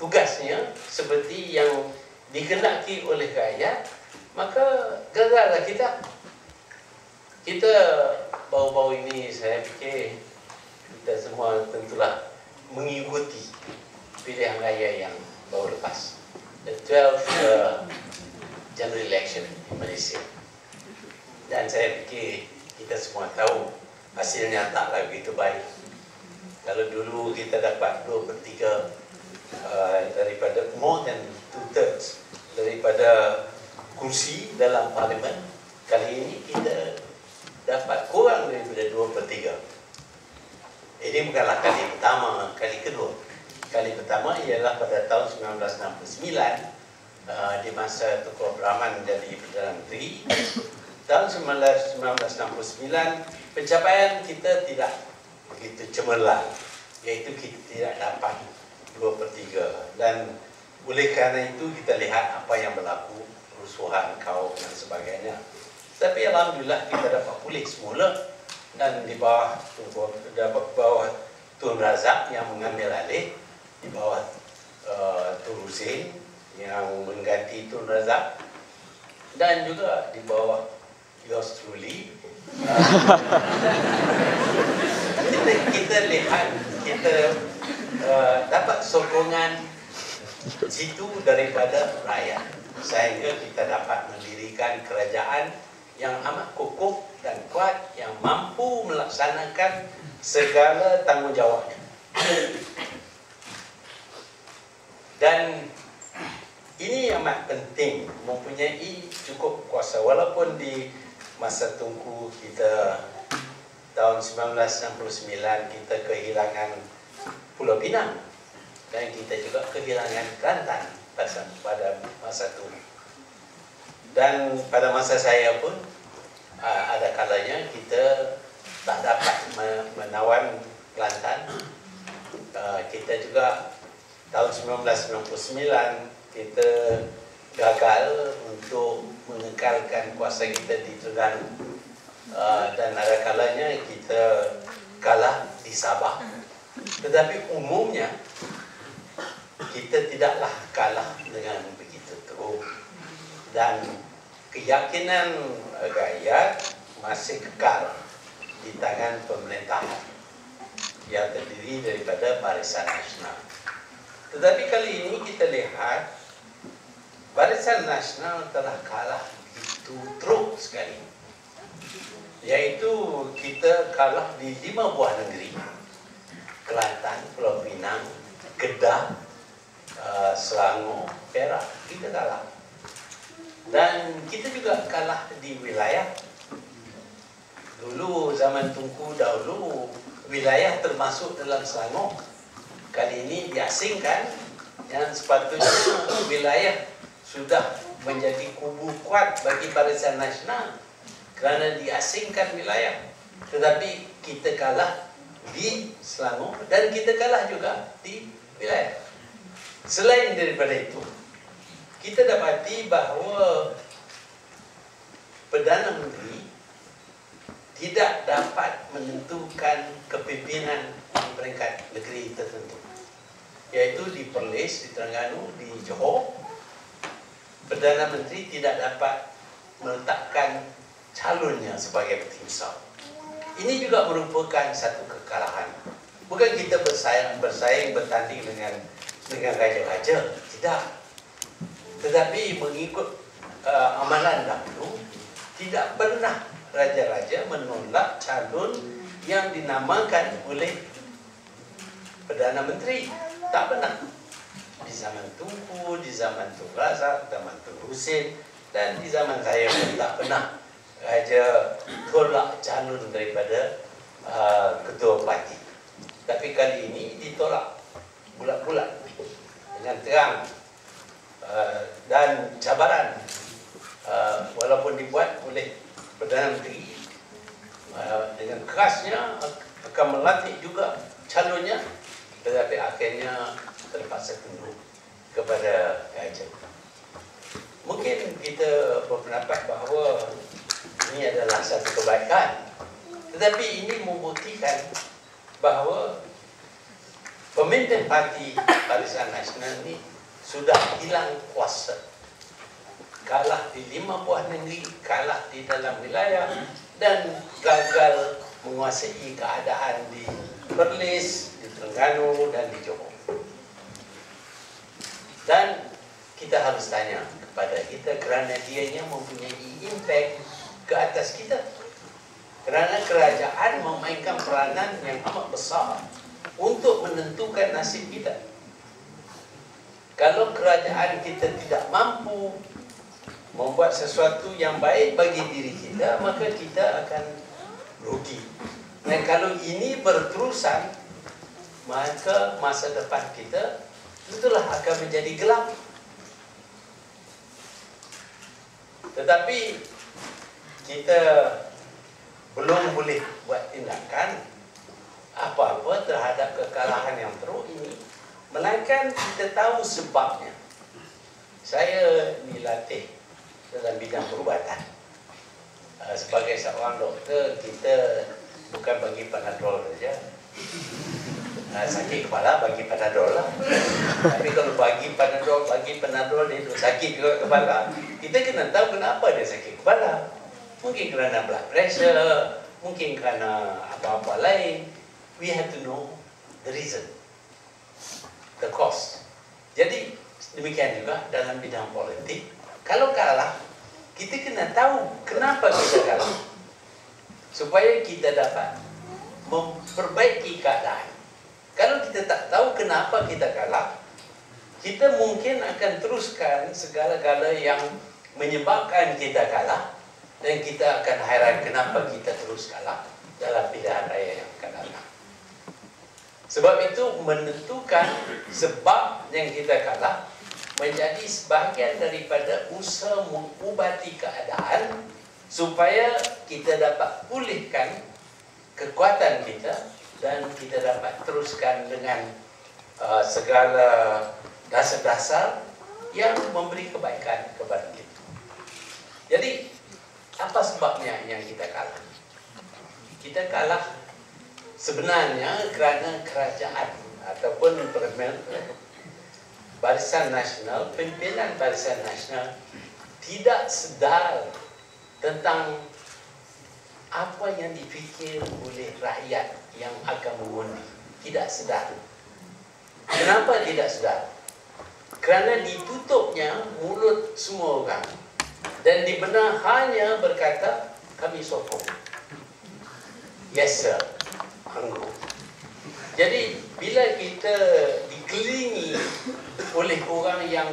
tugasnya seperti yang dikehendaki oleh rakyat, maka gagallah kita. Kita baru-baru ini saya fikir kita semua tentulah mengikuti pilihan raya yang baru lepas, the 12th general election di Malaysia. Dan saya fikir kita semua tahu hasilnya taklah begitu baik. Kalau dulu kita dapat 2/3 daripada more than 2/3 daripada kursi dalam parlimen, kali ini kita dapat kurang daripada 2/3. Ini bukanlah kali pertama, kali kedua. Kali pertama ialah pada tahun 1969 di masa Tunku Abdul Rahman jadi Perdana Menteri. Tahun 1969 pencapaian kita tidak begitu cemerlang, iaitu kita tidak dapat 2/3, dan oleh kerana itu kita lihat apa yang berlaku, kerusuhan kaum dan sebagainya. Tapi alhamdulillah kita dapat pulih semula, dan di bawah Tun Razak yang mengambil alih, di bawah Tun Hussein yang mengganti Tun Razak, dan juga di bawah yours truly. Kita lihat kita dapat sokongan jitu daripada rakyat sehingga kita dapat mendirikan kerajaan yang amat kokoh dan kuat, yang mampu melaksanakan segala tanggungjawabnya. Dan ini amat penting, mempunyai cukup kuasa. Walaupun di masa Tunku kita tahun 1969 kita kehilangan Pulau Pinang, dan kita juga kehilangan Kelantan pada masa itu. Dan pada masa saya pun ada kalanya kita tak dapat menawan Kelantan. Kita juga tahun 1999 kita gagal untuk mengekalkan kuasa kita di Terengganu, dan ada kalanya kita kalah di Sabah. Tetapi umumnya kita tidaklah kalah dengan begitu teruk, dan keyakinan rakyat masih kekal di tangan pemerintahan yang terdiri daripada Barisan Nasional. Tetapi kali ini kita lihat Barisan Nasional telah kalah begitu teruk sekali, iaitu kita kalah di 5 buah negeri: Kelantan, Pulau Pinang, Kedah, Selangor, Perak. Kita kalah. Dan kita juga kalah di wilayah. Dulu zaman Tunku dahulu wilayah termasuk dalam Selangor, kali ini diasingkan, yang sepatutnya wilayah sudah menjadi kubu kuat bagi Barisan Nasional kerana diasingkan wilayah. Tetapi kita kalah di Selangor dan kita kalah juga di wilayah. Selain daripada itu, kita dapati bahawa Perdana Menteri tidak dapat menentukan kepimpinan di peringkat negeri tertentu, iaitu di Perlis, di Terengganu, di Johor. Perdana Menteri tidak dapat meletakkan calonnya sebagai petinggi. Ini juga merupakan satu kekalahan. Bukan kita bersaing bertanding dengan raja-raja, tidak. Tetapi mengikut amalan dahulu, tidak pernah raja-raja menolak calon yang dinamakan oleh Perdana Menteri. Tak pernah. Di zaman Tunku, di zaman Tun Razak, zaman Tun Hussein, dan di zaman saya pun tak pernah raja tolak calon daripada ketua parti. Tapi kali ini ditolak bulat-bulat dengan terang, dan cabaran walaupun dibuat oleh Perdana Menteri dengan kerasnya akan melantik juga calonnya, tetapi akhirnya terpaksa tunduk kepada raja. Mungkin kita berpendapat bahawa ini adalah satu kebaikan, tetapi ini membuktikan bahawa pemimpin parti Barisan Nasional ini sudah hilang kuasa. Kalah di 5 buah negeri, kalah di dalam wilayah, dan gagal menguasai keadaan di Perlis, di Terengganu, dan di Johor. Dan kita harus tanya kepada kita kerana dianya mempunyai impact ke atas kita. Kerana kerajaan memainkan peranan yang amat besar untuk menentukan nasib kita. Kalau kerajaan kita tidak mampu membuat sesuatu yang baik bagi diri kita, maka kita akan rugi. Dan kalau ini berterusan, maka masa depan kita itulah akan menjadi gelap. Tetapi kita belum boleh buat tindakan apa-apa terhadap kekalahan yang teruk ini, melainkan kita tahu sebabnya. Saya dilatih dalam bidang perubatan. Sebagai seorang doktor, kita bukan bagi Panadol saja. Sakit kepala bagi Panadol lah. Tapi kalau bagi Panadol dia sakit juga kepala, kita kena tahu kenapa dia sakit kepala. Mungkin kerana blood pressure, mungkin kerana apa-apa lain. We have to know the reason, the cause. Jadi demikian juga dalam bidang politik. Kalau kalah, kita kena tahu kenapa kita kalah, supaya kita dapat memperbaiki keadaan. Kalau kita tak tahu kenapa kita kalah, kita mungkin akan teruskan segala-gala yang menyebabkan kita kalah, dan kita akan hairan kenapa kita terus kalah dalam pilihan raya yang akan datang. Sebab itu menentukan sebab yang kita kalah menjadi sebahagian daripada usaha mengubati keadaan supaya kita dapat pulihkan kekuatan kita dan kita dapat teruskan dengan segala dasar-dasar yang memberi kebaikan kepada kita. Jadi, apa sebabnya yang kita kalah? Kita kalah sebenarnya kerana kerajaan ataupun Barisan Nasional, pimpinan Barisan Nasional tidak sedar tentang apa yang difikir oleh rakyat yang akan mengundi. Tidak sedar. Kenapa tidak sedar? Kerana ditutupnya mulut semua orang dan dibenar hanya berkata, kami sokong. Yes sir, anggur. Jadi bila kita dikelilingi oleh orang yang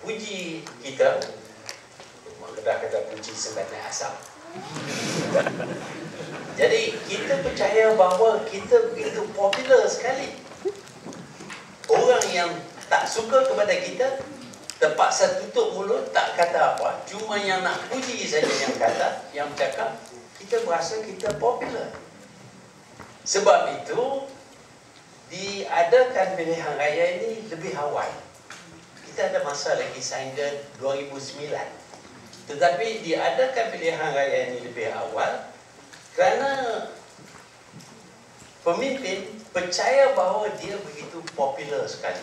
puji kita, kata puji sebenarnya asal. Jadi kita percaya bahawa kita begitu popular sekali. Orang yang tak suka kepada kita terpaksa tutup mulut, tak kata apa. Cuma yang nak puji saja yang kata, yang cakap, kita berasa kita popular. Sebab itu diadakan pilihan raya ini lebih awal. Kita ada masa lagi sehingga 2009. Tetapi diadakan pilihan raya ini lebih awal kerana pemimpin percaya bahawa dia begitu popular sekali.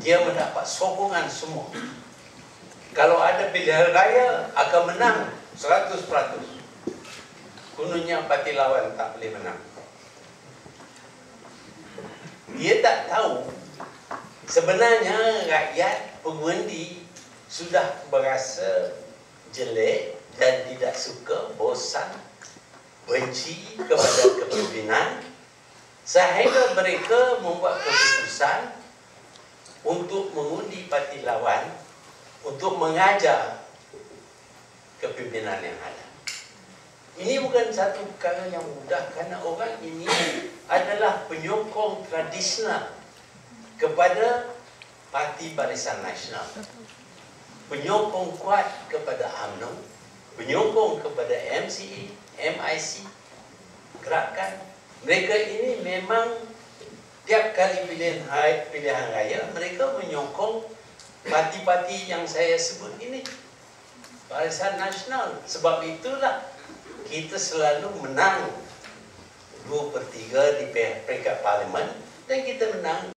Dia mendapat sokongan semua. Kalau ada pilihan raya akan menang 100%. Kononnya parti lawan tak boleh menang. Dia tak tahu sebenarnya rakyat pengundi sudah berasa jelek dan tidak suka, bosan, benci kepada kepimpinan, sehingga mereka membuat keputusan untuk mengundi parti lawan untuk mengajar kepimpinan yang ada. Ini bukan satu perkara yang mudah kerana orang ini adalah penyokong tradisional kepada Parti Barisan Nasional. Penyokong kuat kepada UMNO, penyokong kepada MCA, MIC, gerakan. Mereka ini memang tiap kali pilihan raya, mereka menyokong parti-parti yang saya sebut ini. Barisan Nasional. Sebab itulah kita selalu menang 2/3 di peringkat parlimen dan kita menang.